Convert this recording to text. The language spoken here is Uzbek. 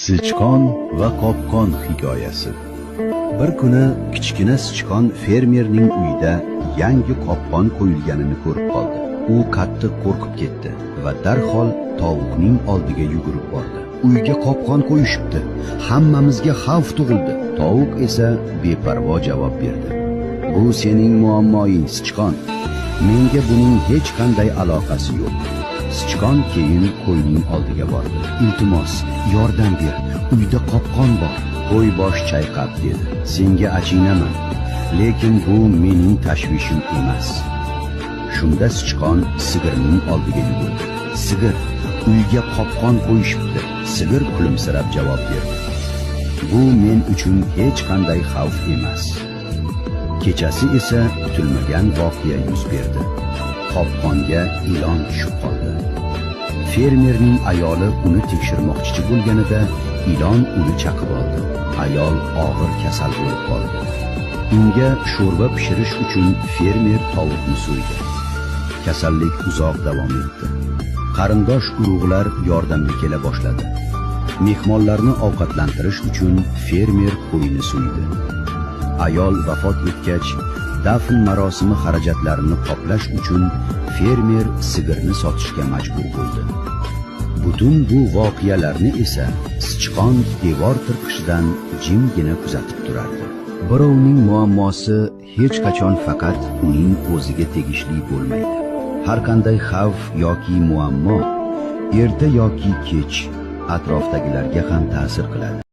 Sichqon va qopqon hikoyasi. Bir kuni kichkina sichqon fermerning uyida yangi qopqon qo'yilganini ko'rib qoldi. U qattiq qo'rqib ketdi va darhol tovuqning oldiga yugurib bordi. Uyga qopqon qo'yishibdi. Hammamizga xavf tug'ildi. Tovuq esa beparvo javob berdi. Bu sening muammoing, sichqon. Menga buning hech qanday aloqasi yo'q. Sichqon keyin qo'yning oldiga bordi. Iltimos, yordam ber. Uyda qopqon bor. Qo'y bosh chayqab dedi. Senga achinaman, lekin bu mening tashvishim emas. Shunda sichqon sigirning oldiga yugurdi. Sigir, uyga qopqon qo'yishibdi. Sigir kulimsirab javob berdi. Bu men uchun hech qanday xavf emas. Kechasi esa kutilmagan voqea yuz berdi. Qopqonga ilon tushib qoldi. Fermerning ayoli uni tekshirmoqchi bo'lganida ilon uni chaqib oldi. Ayol og'ir kasal bo'lib qoldi. Unga sho'rva pishirish uchun fermer tovuqni so'ydi. Kasallik uzoq davom etdi. Qarindosh urug'lar yordamga kela boshladi. Mehmonlarni ovqatlantirish uchun fermer qo'yni so'ydi. Ayol vafot etgach, dafn marosimi xarajatlarini qoplash uchun fermer sigirni sotishga majbur bo'ldi. Butun bu voqealarni esa sichqon devor tirqishidan jimgina kuzatib turardi. Birovning muammosi hech qachon faqat uning o'ziga tegishli bo'lmaydi. Har qanday xavf yoki muammo erta yoki kech atrofdagilarga ham ta'sir qiladi.